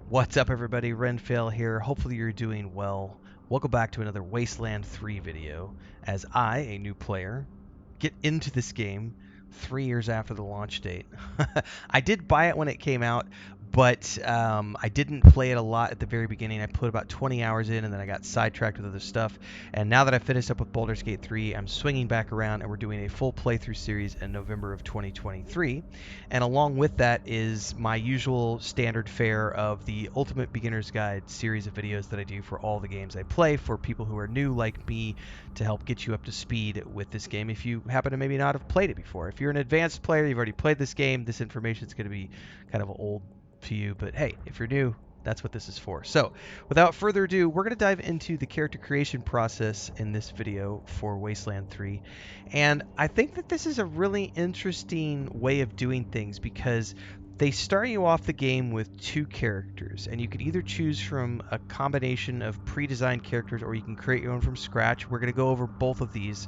What's up, everybody? Renfail here. Hopefully you're doing well. Welcome back to another Wasteland 3 video as I, a new player, get into this game 3 years after the launch date. I did buy it when it came out, but I didn't play it a lot at the very beginning. I put about 20 hours in and then I got sidetracked with other stuff. And now that I finished up with Baldur's Gate 3, I'm swinging back around and we're doing a full playthrough series in November of 2023. And along with that is my usual standard fare of the Ultimate Beginner's Guide series of videos that I do for all the games I play for people who are new like me to help get you up to speed with this game if you happen to maybe not have played it before. If you're an advanced player, you've already played this game, this information is going to be kind of old to you, but hey, if you're new, that's what this is for. So without further ado, we're going to dive into the character creation process in this video for Wasteland 3. And I think that this is a really interesting way of doing things because they start you off the game with two characters, and you can either choose from a combination of pre-designed characters or you can create your own from scratch. We're going to go over both of these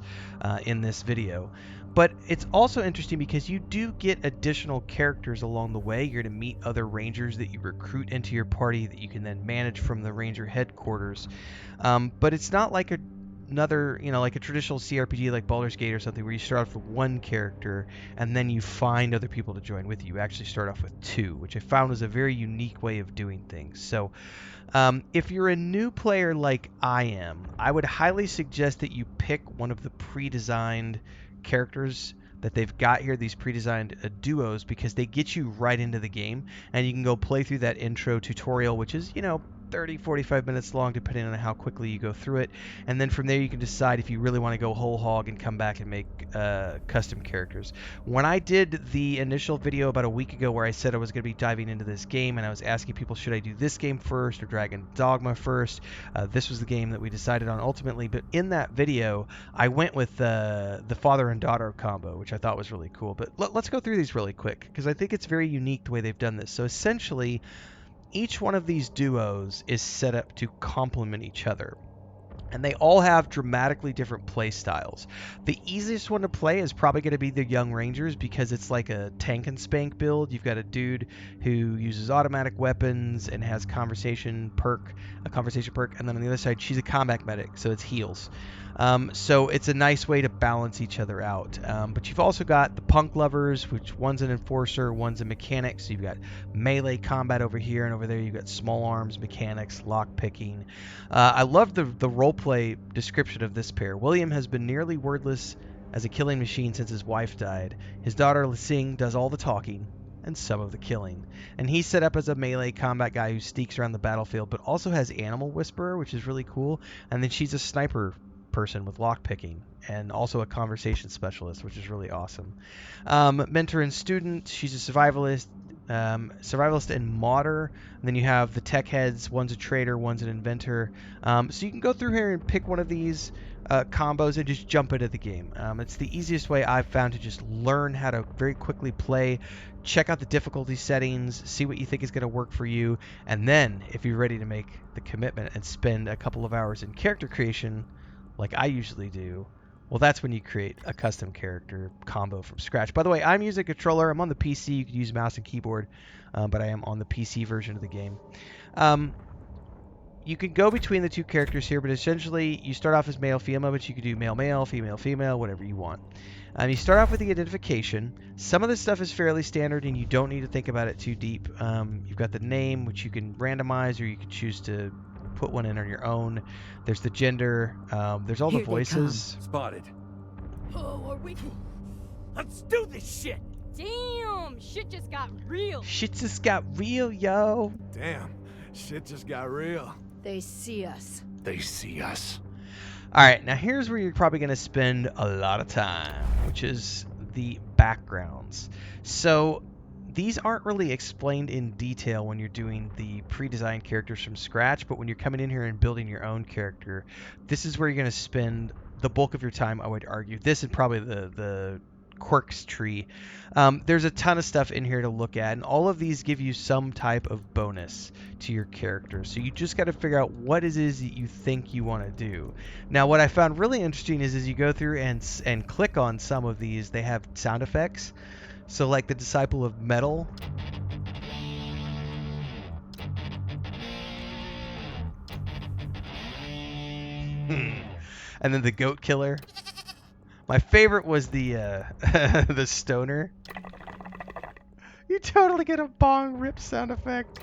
in this video. But it's also interesting because you do get additional characters along the way. You're going to meet other rangers that you recruit into your party that you can then manage from the ranger headquarters. But it's not like another, like a traditional CRPG like Baldur's Gate or something where you start off with one character and then you find other people to join with you. You actually start off with two, which I found was a very unique way of doing things. So if you're a new player like I am, I would highly suggest that you pick one of the pre-designed characters that they've got here, these pre-designed duos, because they get you right into the game and you can go play through that intro tutorial, which is 30-45 minutes long depending on how quickly you go through it, and then from there you can decide if you really want to go whole hog and come back and make custom characters. When I did the initial video about a week ago where I said I was going to be diving into this game and I was asking people, should I do this game first or Dragon Dogma first, this was the game that we decided on ultimately. But in that video I went with the father and daughter combo, which I thought was really cool. But let's go through these really quick because I think it's very unique the way they've done this. So essentially each one of these duos is set up to complement each other, and they all have dramatically different play styles. The easiest one to play is probably going to be the Young Rangers because it's like a tank and spank build. You've got a dude who uses automatic weapons and has a conversation perk, and then on the other side she's a combat medic, so it's heals. So it's a nice way to balance each other out. But you've also got the punk lovers, which one's an enforcer, one's a mechanic. So you've got melee combat over here, and over there you've got small arms, mechanics, lock picking. I love the roleplay description of this pair. William has been nearly wordless as a killing machine since his wife died. His daughter Sing does all the talking and some of the killing. And he's set up as a melee combat guy who sneaks around the battlefield, but also has Animal Whisperer, which is really cool. And then she's a sniper person with lockpicking and also a conversation specialist, which is really awesome. Mentor and student, she's a survivalist and modder. And then you have the tech heads, one's a trader, one's an inventor. So you can go through here and pick one of these combos and just jump into the game. It's the easiest way I've found to just learn how to very quickly play. Check out the difficulty settings, see what you think is going to work for you, and then if you're ready to make the commitment and spend a couple of hours in character creation like I usually do, well, that's when you create a custom character combo from scratch. By the way, I'm using a controller. I'm on the PC. You can use mouse and keyboard, but I am on the PC version of the game. You can go between the two characters here, but essentially you start off as male-female, but you can do male-male, female-female, whatever you want. You start off with the identification. Some of this stuff is fairly standard, and you don't need to think about it too deep. You've got the name, which you can randomize, or you can choose to put one in on your own. There's the gender. There's all the voices. Spotted. Oh, are we? Let's do this shit. Damn, shit just got real. Shit just got real, yo. Damn, shit just got real. They see us. They see us. All right, now here's where you're probably going to spend a lot of time, which is the backgrounds. So these aren't really explained in detail when you're doing the pre-designed characters from scratch, but when you're coming in here and building your own character, this is where you're going to spend the bulk of your time, I would argue. This and probably the Quirks tree. There's a ton of stuff in here to look at, and all of these give you some type of bonus to your character. So you just got to figure out what it is that you think you want to do. Now, what I found really interesting is as you go through and click on some of these, they have sound effects. So like the Disciple of Metal. And then the goat killer. My favorite was the the stoner. You totally get a bong rip sound effect.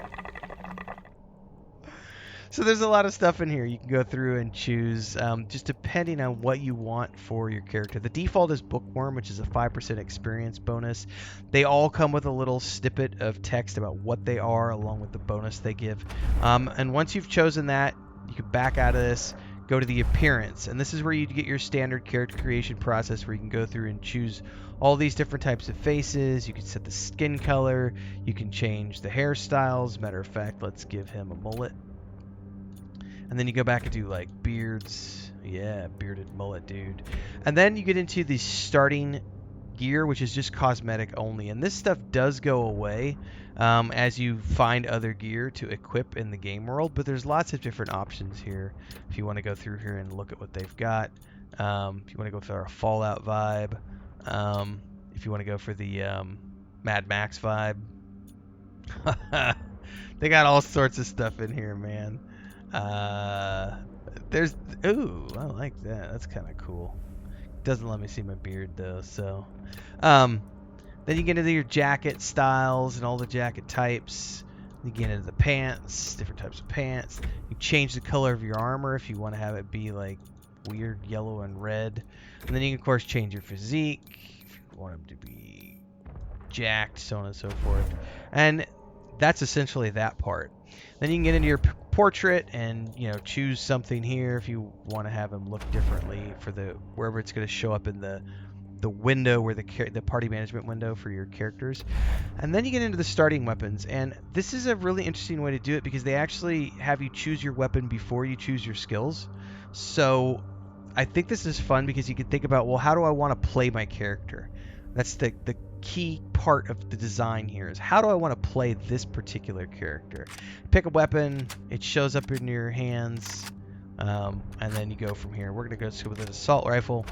So there's a lot of stuff in here. You can go through and choose just depending on what you want for your character. The default is Bookworm, which is a 5% experience bonus. They all come with a little snippet of text about what they are along with the bonus they give. And once you've chosen that, you can back out of this, go to the appearance. And this is where you get your standard character creation process where you can go through and choose all these different types of faces. You can set the skin color. You can change the hairstyles. Matter of fact, let's give him a mullet. And then you go back and do like beards. Yeah, bearded mullet dude. And then you get into the starting gear, which is just cosmetic only. And this stuff does go away as you find other gear to equip in the game world. But there's lots of different options here if you want to go through here and look at what they've got. If you want to go for a Fallout vibe. If you want to go for the Mad Max vibe. They got all sorts of stuff in here, man. Ooh, I like that. That's kind of cool. Doesn't let me see my beard though, so. Then you get into your jacket styles and all the jacket types. You get into the pants, different types of pants. You change the color of your armor if you want to have it be like weird yellow and red. And then you can of course change your physique if you want them to be jacked, so on and so forth. And that's essentially that part. Then you can get into your portrait and choose something here if you want to have them look differently for the wherever it's going to show up in the window where the party management window for your characters. And then you get into the starting weapons, and this is a really interesting way to do it because they actually have you choose your weapon before you choose your skills. So I think this is fun because you can think about, well, how do I want to play my character? That's the key part of the design here is how do I want to play this particular character. Pick a weapon, it shows up in your hands, and then you go from here. We're going to go with an assault rifle.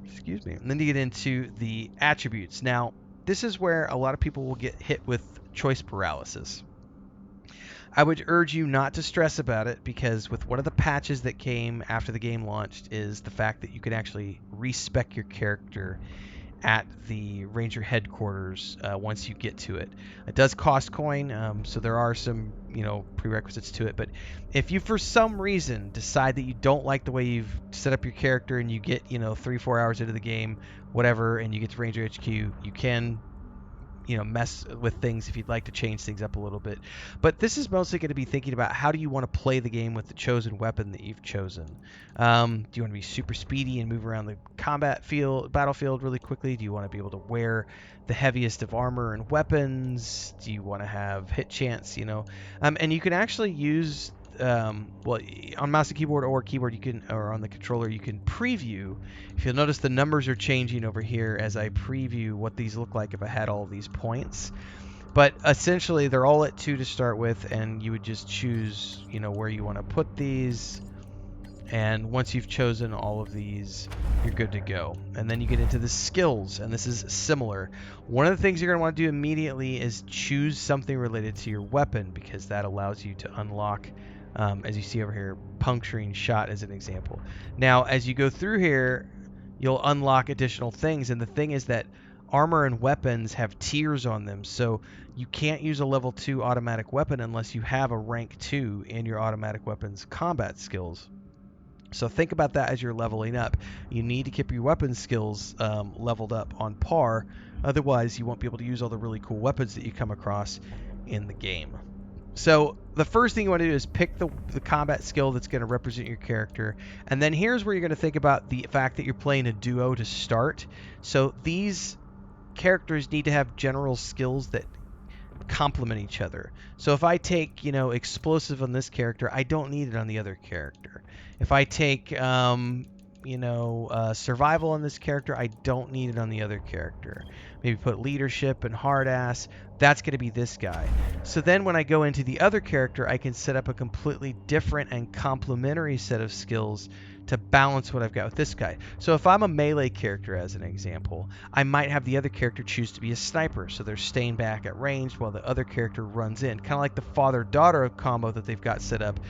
Excuse me. And then you get into the attributes. Now, this is where a lot of people will get hit with choice paralysis. I would urge you not to stress about it because with one of the patches that came after the game launched is the fact that you can actually respec your character at the Ranger headquarters once you get to it. It does cost coin, so there are some prerequisites to it. But if you for some reason decide that you don't like the way you've set up your character and you get 3-4 hours into the game, whatever, and you get to Ranger HQ, you can mess with things if you'd like to change things up a little bit. But this is mostly going to be thinking about how do you want to play the game with the chosen weapon that you've chosen. Do you want to be super speedy and move around the battlefield really quickly? Do you want to be able to wear the heaviest of armor and weapons? Do you want to have hit chance? And you can actually use on mouse and keyboard or keyboard or on the controller you can preview. If you'll notice, the numbers are changing over here as I preview what these look like if I had all these points. But essentially they're all at 2 to start with, and you would just choose where you want to put these, and once you've chosen all of these, you're good to go. And then you get into the skills, and this is similar. One of the things you're going to want to do immediately is choose something related to your weapon, because that allows you to unlock as you see over here, puncturing shot as an example. Now, as you go through here, you'll unlock additional things, and the thing is that armor and weapons have tiers on them, so you can't use a level 2 automatic weapon unless you have a rank 2 in your automatic weapons combat skills. So think about that as you're leveling up. You need to keep your weapon skills leveled up on par, otherwise you won't be able to use all the really cool weapons that you come across in the game. So the first thing you want to do is pick the combat skill that's going to represent your character. And then here's where you're going to think about the fact that you're playing a duo to start. So these characters need to have general skills that complement each other. So if I take, explosive on this character, I don't need it on the other character. If I take, survival on this character, I don't need it on the other character. Maybe put leadership and hard ass. That's going to be this guy. So then when I go into the other character, I can set up a completely different and complementary set of skills to balance what I've got with this guy. So if I'm a melee character, as an example, I might have the other character choose to be a sniper, so they're staying back at range while the other character runs in, kind of like the father-daughter combo that they've got set up,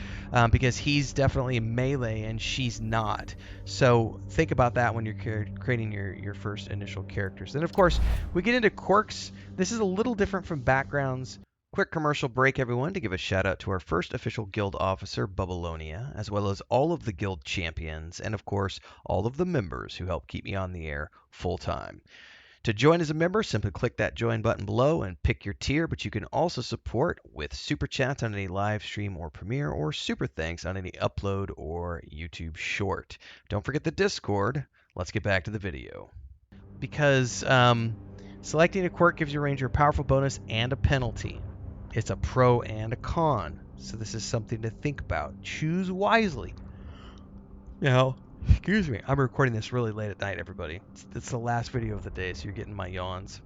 because he's definitely melee and she's not. So think about that when you're creating your first initial characters. Then of course we get into quirks. This is a little different from backgrounds. Quick commercial break, everyone, to give a shout out to our first official guild officer, Bubalonia, as well as all of the guild champions, and of course, all of the members who help keep me on the air full time. To join as a member, simply click that join button below and pick your tier, but you can also support with SuperChats on any live stream or premiere, or SuperThanks on any upload or YouTube short. Don't forget the Discord. Let's get back to the video. Because selecting a quirk gives your ranger a powerful bonus and a penalty. It's a pro and a con, so this is something to think about. Choose wisely. Now, excuse me, I'm recording this really late at night, everybody. It's the last video of the day, so you're getting my yawns.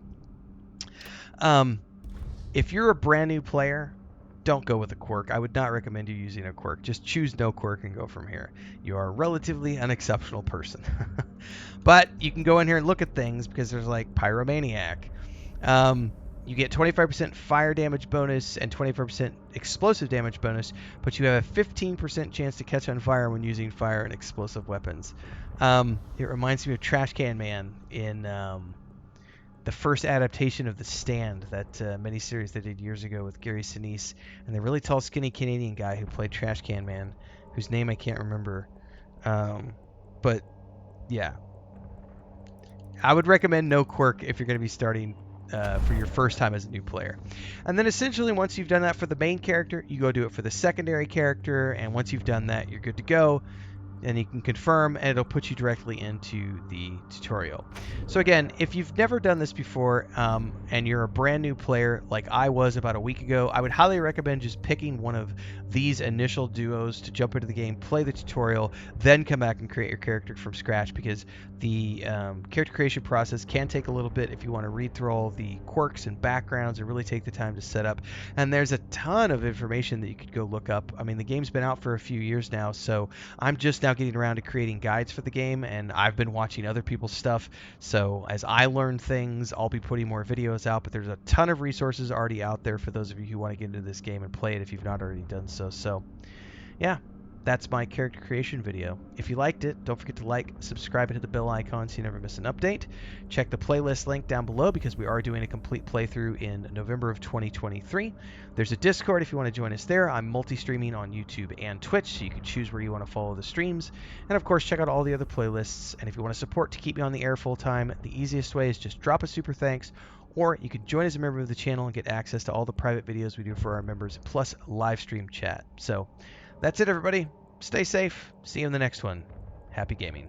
If you're a brand new player, don't go with a quirk. I would not recommend you using a quirk. Just choose no quirk and go from here. You are relatively an exceptional person. But you can go in here and look at things, because there's like Pyromaniac. You get 25% fire damage bonus and 25% explosive damage bonus, but you have a 15% chance to catch on fire when using fire and explosive weapons. It reminds me of Trash Can Man in the first adaptation of The Stand, that miniseries they did years ago with Gary Sinise, and the really tall, skinny Canadian guy who played Trash Can Man, whose name I can't remember. But yeah, I would recommend no quirk if you're going to be starting for your first time as a new player. And then essentially once you've done that for the main character, you go do it for the secondary character, and once you've done that, you're good to go. And you can confirm, and it'll put you directly into the tutorial. So again, if you've never done this before, and you're a brand new player like I was about a week ago, I would highly recommend just picking one of these initial duos to jump into the game, play the tutorial, then come back and create your character from scratch, because the character creation process can take a little bit if you want to read through all the quirks and backgrounds and really take the time to set up. And there's a ton of information that you could go look up. I mean, the game's been out for a few years now, so I'm just now getting around to creating guides for the game, and I've been watching other people's stuff. So as I learn things, I'll be putting more videos out, but there's a ton of resources already out there for those of you who want to get into this game and play it if you've not already done so. So yeah, that's my character creation video. If you liked it, don't forget to like, subscribe, and hit the bell icon so you never miss an update. Check the playlist link down below, because we are doing a complete playthrough in November of 2023. There's a Discord if you want to join us there. I'm multi-streaming on YouTube and Twitch, so you can choose where you want to follow the streams. And of course, check out all the other playlists. And if you want to support to keep me on the air full time, the easiest way is just drop a super thanks, or you can join as a member of the channel and get access to all the private videos we do for our members, plus live stream chat. So that's it, everybody. Stay safe. See you in the next one. Happy gaming.